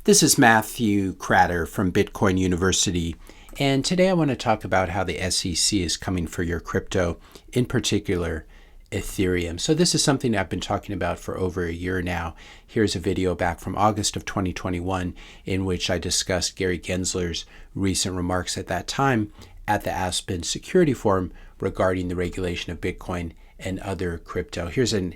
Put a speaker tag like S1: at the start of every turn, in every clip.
S1: This is Matthew Cratter from Bitcoin University, and today I want to talk about how the SEC is coming for your crypto, in particular Ethereum. So this is something I've been talking about for over a year now. Here's a video back from August of 2021 in which I discussed Gary Gensler's recent remarks at that time at the Aspen Security Forum regarding the regulation of Bitcoin and other crypto. Here's an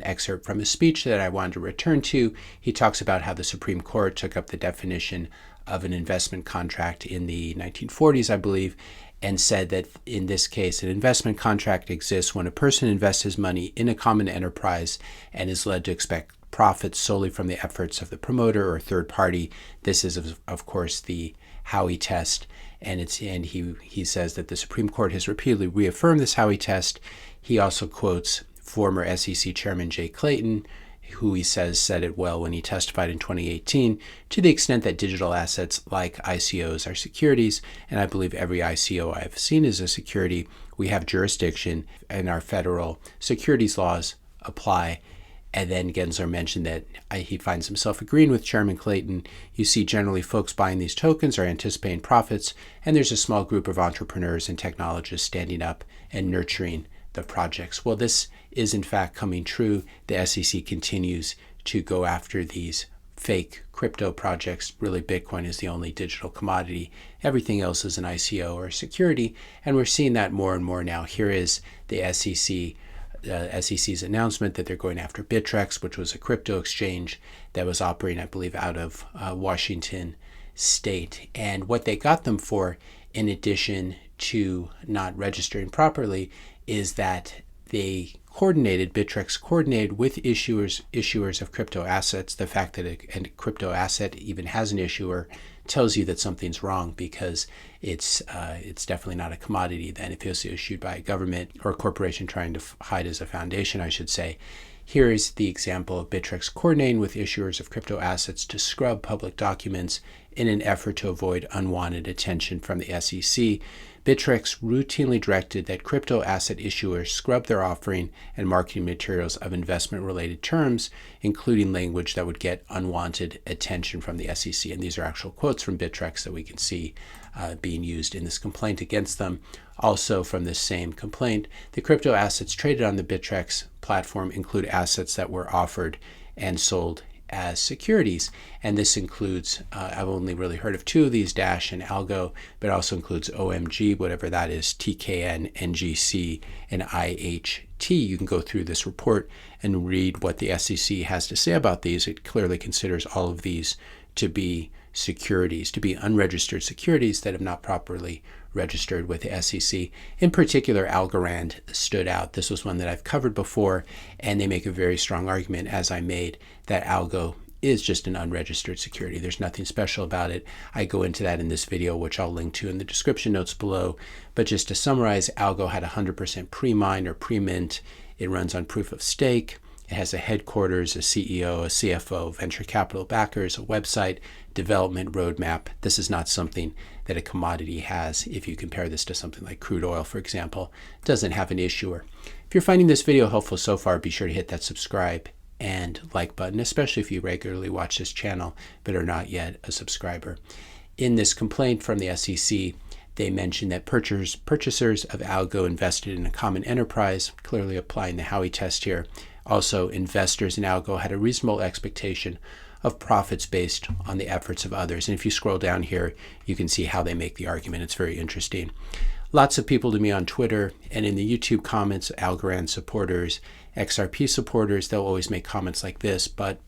S1: excerpt from his speech that I wanted to return to. He talks about how the Supreme Court took up the definition of an investment contract in the 1940s, I believe, and said that in this case, an investment contract exists when a person invests his money in a common enterprise and is led to expect profits solely from the efforts of the promoter or third party. This is, of course, the Howie test, and he says that the Supreme Court has repeatedly reaffirmed this Howie test. He also quotes former SEC Chairman Jay Clayton, who he says said it well when he testified in 2018, to the extent that digital assets like ICOs are securities, and I believe every ICO I've seen is a security. We have jurisdiction and our federal securities laws apply. And then Gensler mentioned that he finds himself agreeing with Chairman Clayton. You see generally folks buying these tokens are anticipating profits, and there's a small group of entrepreneurs and technologists standing up and nurturing the projects. Well, this is in fact coming true. The SEC continues to go after these fake crypto projects. Really, Bitcoin is the only digital commodity. Everything else is an ICO or a security, and we're seeing that more and more now. Here is the SEC's announcement that they're going after Bittrex, which was a crypto exchange that was operating, I believe, out of Washington State. And what they got them for, in addition to not registering properly, is that Bittrex coordinated with issuers of crypto assets. The fact that a crypto asset even has an issuer tells you that something's wrong, because it's definitely not a commodity then if it was issued by a government or a corporation trying to hide as a foundation, I should say. Here is the example of Bittrex coordinating with issuers of crypto assets to scrub public documents in an effort to avoid unwanted attention from the SEC. Bittrex routinely directed that crypto asset issuers scrub their offering and marketing materials of investment-related terms, including language that would get unwanted attention from the SEC. And these are actual quotes from Bittrex that we can see being used in this complaint against them. Also from this same complaint, the crypto assets traded on the Bittrex platform include assets that were offered and sold as securities. And this includes, I've only really heard of two of these, Dash and Algo, but it also includes OMG, whatever that is, TKN, NGC, and IHT. You can go through this report and read what the SEC has to say about these. It clearly considers all of these to be securities, to be unregistered securities that have not properly registered with the SEC. In particular, Algorand stood out. This was one that I've covered before, and they make a very strong argument, as I made, that Algo is just an unregistered security. There's nothing special about it. I go into that in this video, which I'll link to in the description notes below. But just to summarize, Algo had 100% pre-mine or pre-mint. It runs on proof of stake. It has a headquarters, a CEO, a CFO, venture capital backers, a website, development roadmap. This is not something that a commodity has. If you compare this to something like crude oil, for example, it doesn't have an issuer. If you're finding this video helpful so far, be sure to hit that subscribe and like button, especially if you regularly watch this channel but are not yet a subscriber. In this complaint from the SEC, they mentioned that purchasers of Algo invested in a common enterprise, clearly applying the Howie test here. Also, investors in Algo had a reasonable expectation of profits based on the efforts of others. And if you scroll down here, you can see how they make the argument. It's very interesting. Lots of people to me on Twitter and in the YouTube comments, Algorand supporters, XRP supporters, they'll always make comments like this, but,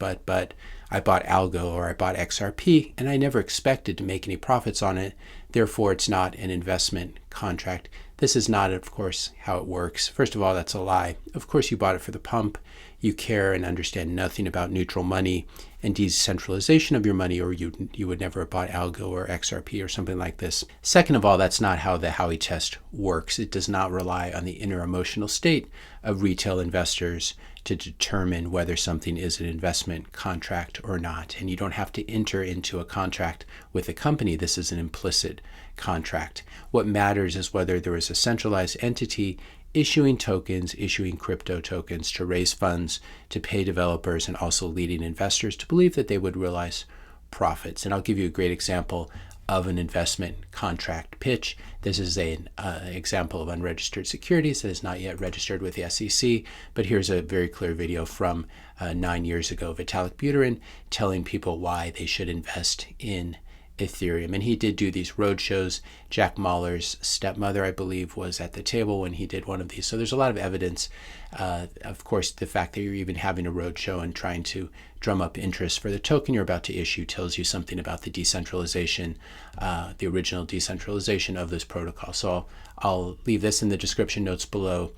S1: I bought Algo or I bought XRP and I never expected to make any profits on it. Therefore, it's not an investment contract. This is not, of course, how it works. First of all, that's a lie. Of course, you bought it for the pump. You care and understand nothing about neutral money and decentralization of your money, or you would never have bought Algo or XRP or something like this. Second of all, that's not how the Howie test works. It does not rely on the inner emotional state of retail investors to determine whether something is an investment contract or not. And you don't have to enter into a contract with a company. This is an implicit contract. What matters is whether there is a centralized entity issuing tokens, issuing crypto tokens to raise funds, to pay developers, and also leading investors to believe that they would realize profits. And I'll give you a great example of an investment contract pitch. This is an example of unregistered securities that is not yet registered with the SEC, but here's a very clear video from 9 years ago, Vitalik Buterin telling people why they should invest in Ethereum. And he did do these road shows. Jack Mahler's stepmother, I believe, was at the table when he did one of these. So there's a lot of evidence. Of course, the fact that you're even having a road show and trying to drum up interest for the token you're about to issue tells you something about the decentralization, the original decentralization of this protocol. So I'll leave this in the description notes below.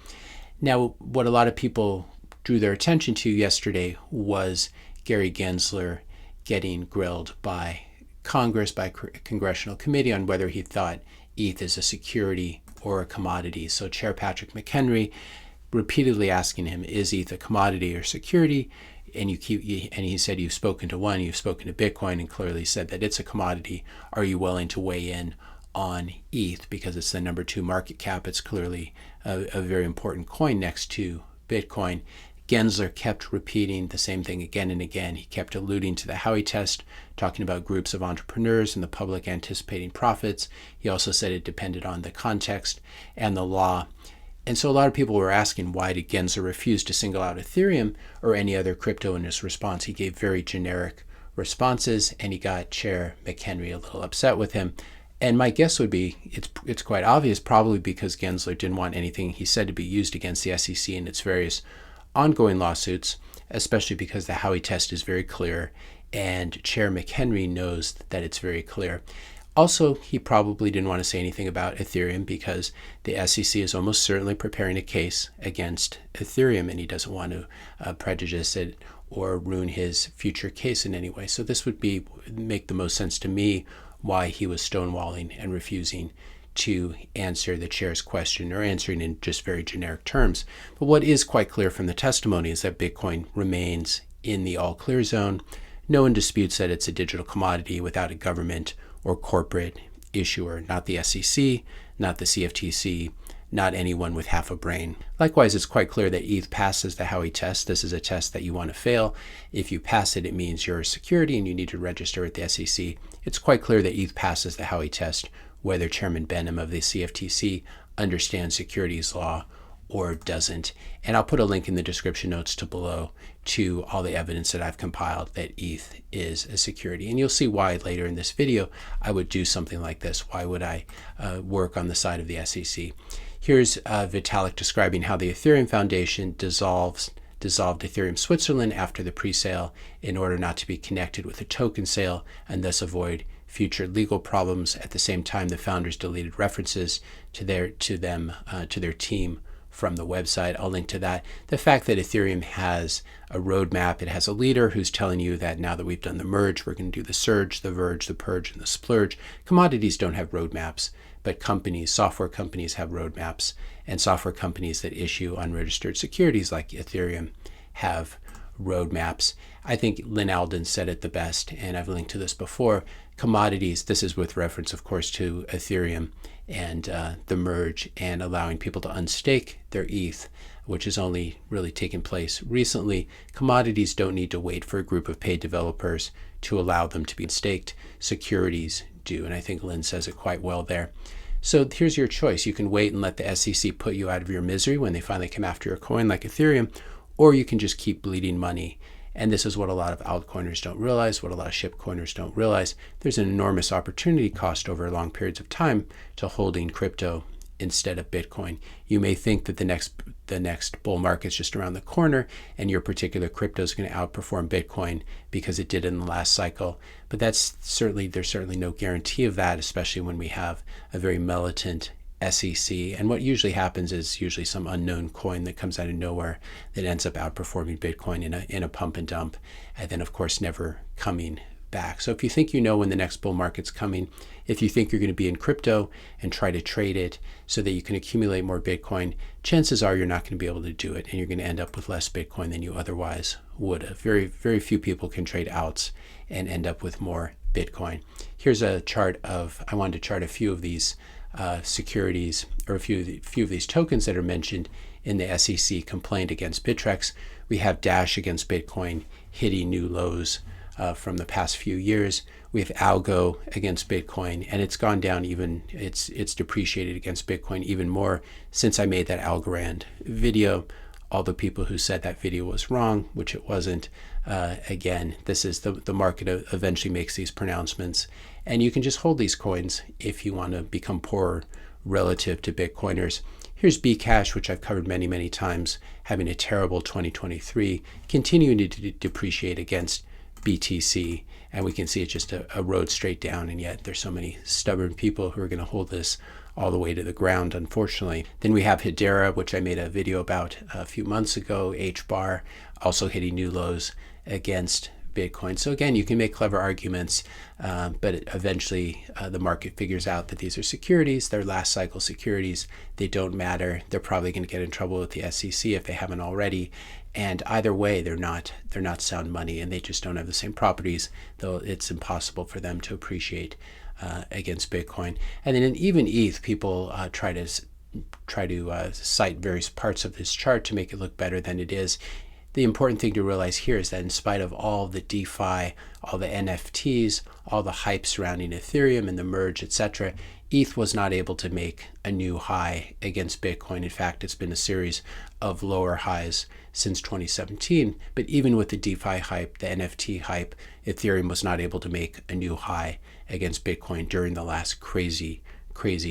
S1: Now, what a lot of people drew their attention to yesterday was Gary Gensler getting grilled by Congress, by a Congressional committee, on whether he thought ETH is a security or a commodity. So Chair Patrick McHenry repeatedly asking him, is ETH a commodity or security? And he said, you've spoken to one, you've spoken to Bitcoin, and clearly said that it's a commodity. Are you willing to weigh in on ETH? Because it's the number 2 market cap. It's clearly a very important coin next to Bitcoin. Gensler kept repeating the same thing again and again. He kept alluding to the Howie test, talking about groups of entrepreneurs and the public anticipating profits. He also said it depended on the context and the law. And so a lot of people were asking, why did Gensler refuse to single out Ethereum or any other crypto in his response? He gave very generic responses, and he got Chair McHenry a little upset with him. And my guess would be it's quite obvious, probably because Gensler didn't want anything he said to be used against the SEC in its various ongoing lawsuits, especially because the Howie test is very clear, and Chair McHenry knows that it's very clear. Also, he probably didn't want to say anything about Ethereum because the SEC is almost certainly preparing a case against Ethereum, and he doesn't want to prejudice it or ruin his future case in any way. So this would make the most sense to me why he was stonewalling and refusing to answer the chair's question, or answering in just very generic terms. But what is quite clear from the testimony is that Bitcoin remains in the all clear zone. No one disputes that it's a digital commodity without a government or corporate issuer, not the SEC, not the CFTC, not anyone with half a brain. Likewise, it's quite clear that ETH passes the Howie test. This is a test that you want to fail. If you pass it, it means you're a security and you need to register with the SEC. It's quite clear that ETH passes the Howie test, whether Chairman Benham of the CFTC understands securities law or doesn't. And I'll put a link in the description notes to below to all the evidence that I've compiled that ETH is a security. And you'll see why later in this video I would do something like this. Why would I work on the side of the SEC? Here's Vitalik describing how the Ethereum Foundation dissolved Ethereum Switzerland after the pre-sale in order not to be connected with a token sale and thus avoid future legal problems. At the same time, the founders deleted references to their team from the website. I'll link to that. The fact that Ethereum has a roadmap, it has a leader who's telling you that now that we've done the merge, we're going to do the surge, the verge, the purge, and the splurge. Commodities don't have roadmaps, but software companies have roadmaps, and software companies that issue unregistered securities like Ethereum have roadmaps. I think Lynn Alden said it the best, and I've linked to this before. Commodities, this is with reference, of course, to Ethereum and the merge and allowing people to unstake their ETH, which has only really taken place recently. Commodities don't need to wait for a group of paid developers to allow them to be staked. Securities do, and I think Lynn says it quite well there. So here's your choice. You can wait and let the SEC put you out of your misery when they finally come after your coin like Ethereum, or you can just keep bleeding money. And this is what a lot of altcoiners don't realize, what a lot of shitcoiners don't realize. There's an enormous opportunity cost over long periods of time to holding crypto instead of Bitcoin. You may think that the next bull market's just around the corner and your particular crypto is going to outperform Bitcoin because it did in the last cycle. But there's certainly no guarantee of that, especially when we have a very militant SEC. And what usually happens is usually some unknown coin that comes out of nowhere that ends up outperforming Bitcoin in a pump and dump, and then of course never coming back. So if you think you know when the next bull market's coming, if you think you're going to be in crypto and try to trade it so that you can accumulate more Bitcoin, chances are you're not going to be able to do it, and you're going to end up with less Bitcoin than you otherwise would have. Very, very few people can trade outs and end up with more Bitcoin. Here's a chart I wanted to chart a few of these securities, or a few of these tokens that are mentioned in the SEC complaint against Bittrex. We have Dash against Bitcoin hitting new lows from the past few years. We have algo against Bitcoin, and it's gone down even, it's depreciated against Bitcoin even more since I made that Algorand video. All the people who said that video was wrong, which it wasn't. Again, this is the market eventually makes these pronouncements, and you can just hold these coins if you want to become poorer relative to Bitcoiners. Here's Bcash, which I've covered many, many times, having a terrible 2023, continuing to depreciate against BTC, and we can see it's just a road straight down, and yet there's so many stubborn people who are going to hold this all the way to the ground, unfortunately. Then we have Hedera, which I made a video about a few months ago, HBAR, also hitting new lows against Bitcoin. So again, you can make clever arguments, but eventually the market figures out that these are securities. They're last cycle securities. They don't matter. They're probably going to get in trouble with the SEC if they haven't already. And either way, they're not sound money, and they just don't have the same properties, though it's impossible for them to appreciate against Bitcoin. And then in even ETH, people try to cite various parts of this chart to make it look better than it is. The important thing to realize here is that in spite of all the DeFi, all the NFTs, all the hype surrounding Ethereum and the merge, etc., ETH was not able to make a new high against Bitcoin. In fact, it's been a series of lower highs since 2017. But even with the DeFi hype, the NFT hype, Ethereum was not able to make a new high against Bitcoin during the last crazy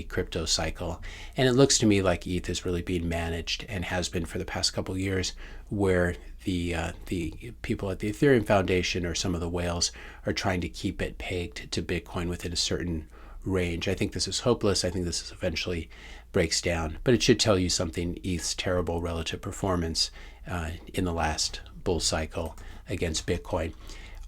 S1: crypto cycle. And it looks to me like ETH is really being managed, and has been for the past couple of years, where the people at the Ethereum Foundation or some of the whales are trying to keep it pegged to Bitcoin within a certain range. I think this is hopeless. I think this is eventually breaks down, but it should tell you something: ETH's terrible relative performance in the last bull cycle against Bitcoin.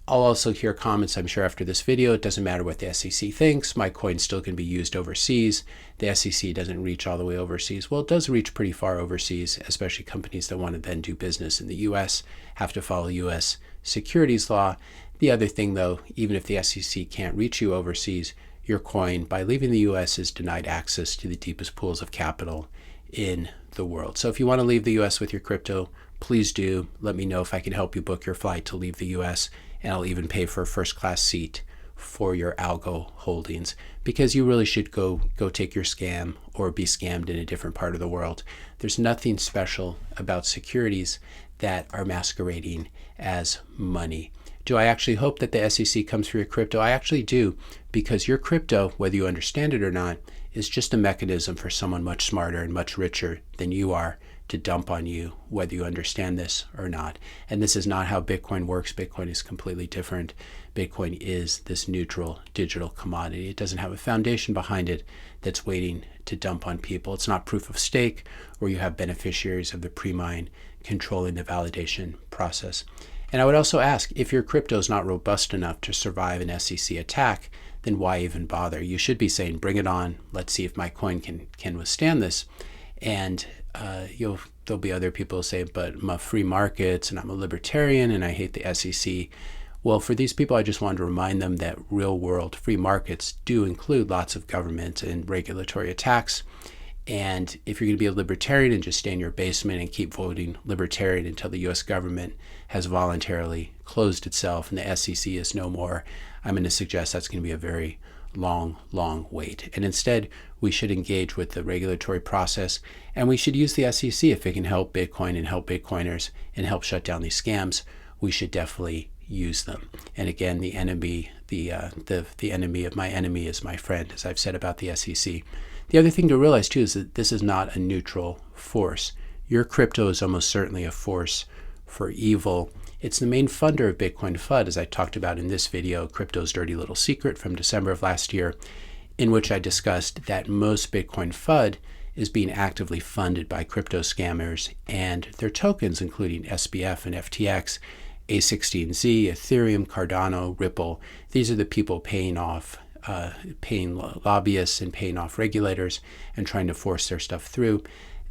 S1: I'll also hear comments, I'm sure, after this video. It doesn't matter what the SEC thinks. My coin's still can be used overseas. The SEC doesn't reach all the way overseas. Well, it does reach pretty far overseas, especially companies that want to then do business in the U.S. have to follow U.S. securities law. The other thing, though, even if the SEC can't reach you overseas, your coin, by leaving the U.S., is denied access to the deepest pools of capital in the world. So if you want to leave the U.S. with your crypto, please do. Let me know if I can help you book your flight to leave the U.S., and I'll even pay for a first-class seat for your algo holdings, because you really should go take your scam or be scammed in a different part of the world. There's nothing special about securities that are masquerading as money. Do I actually hope that the SEC comes for your crypto? I actually do, because your crypto, whether you understand it or not, is just a mechanism for someone much smarter and much richer than you are to dump on you, whether you understand this or not. And this is not how Bitcoin works. Bitcoin is completely different. Bitcoin is this neutral digital commodity. It doesn't have a foundation behind it that's waiting to dump on people. It's not proof of stake, where you have beneficiaries of the pre-mine controlling the validation process. And I would also ask, if your crypto is not robust enough to survive an SEC attack, then why even bother? You should be saying, bring it on. Let's see if my coin can withstand this. And there'll be other people who say, but I'm a free markets and I'm a libertarian and I hate the SEC. Well, for these people, I just wanted to remind them that real world free markets do include lots of government and regulatory attacks. And if you're going to be a libertarian and just stay in your basement and keep voting libertarian until the US government has voluntarily closed itself and the SEC is no more, I'm going to suggest that's going to be a very long wait. And instead, we should engage with the regulatory process, and we should use the SEC if it can help Bitcoin and help Bitcoiners and help shut down these scams. We should definitely use them. And again, the enemy of my enemy is my friend, as I've said about the SEC. The other thing to realize too is that this is not a neutral force. Your crypto is almost certainly a force for evil. It's the main funder of Bitcoin FUD, as I talked about in this video, Crypto's Dirty Little Secret from December of last year, in which I discussed that most Bitcoin FUD is being actively funded by crypto scammers and their tokens, including SBF and FTX, A16Z, Ethereum, Cardano, Ripple. These are the people paying lobbyists and paying off regulators and trying to force their stuff through.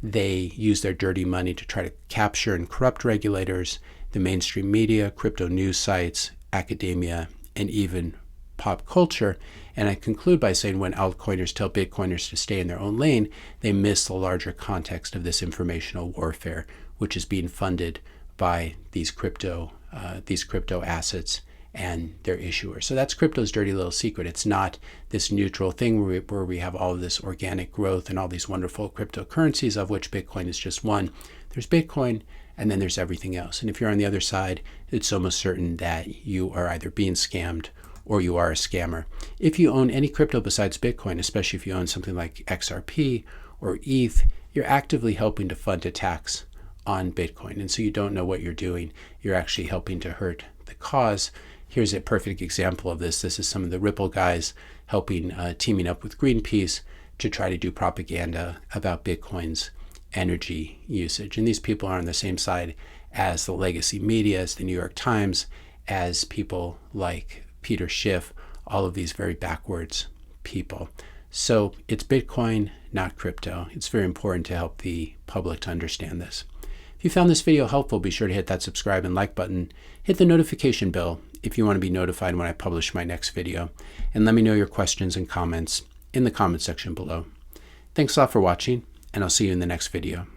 S1: They use their dirty money to try to capture and corrupt regulators, the mainstream media, crypto news sites, academia, and even pop culture. And I conclude by saying, when altcoiners tell Bitcoiners to stay in their own lane, they miss the larger context of this informational warfare, which is being funded by these crypto assets and their issuer. So that's crypto's dirty little secret. It's not this neutral thing where we have all of this organic growth and all these wonderful cryptocurrencies, of which Bitcoin is just one. There's Bitcoin, and then there's everything else. And if you're on the other side, it's almost certain that you are either being scammed or you are a scammer. If you own any crypto besides Bitcoin, especially if you own something like XRP or ETH, you're actively helping to fund attacks on Bitcoin. And so you don't know what you're doing. You're actually helping to hurt the cause. Here's a perfect example of this. This is some of the Ripple guys helping, teaming up with Greenpeace to try to do propaganda about Bitcoin's energy usage. And these people are on the same side as the legacy media, as the New York Times, as people like Peter Schiff, all of these very backwards people. So it's Bitcoin, not crypto. It's very important to help the public to understand this. If you found this video helpful, be sure to hit that subscribe and like button. Hit the notification bell if you want to be notified when I publish my next video. And let me know your questions and comments in the comment section below. Thanks a lot for watching, and I'll see you in the next video.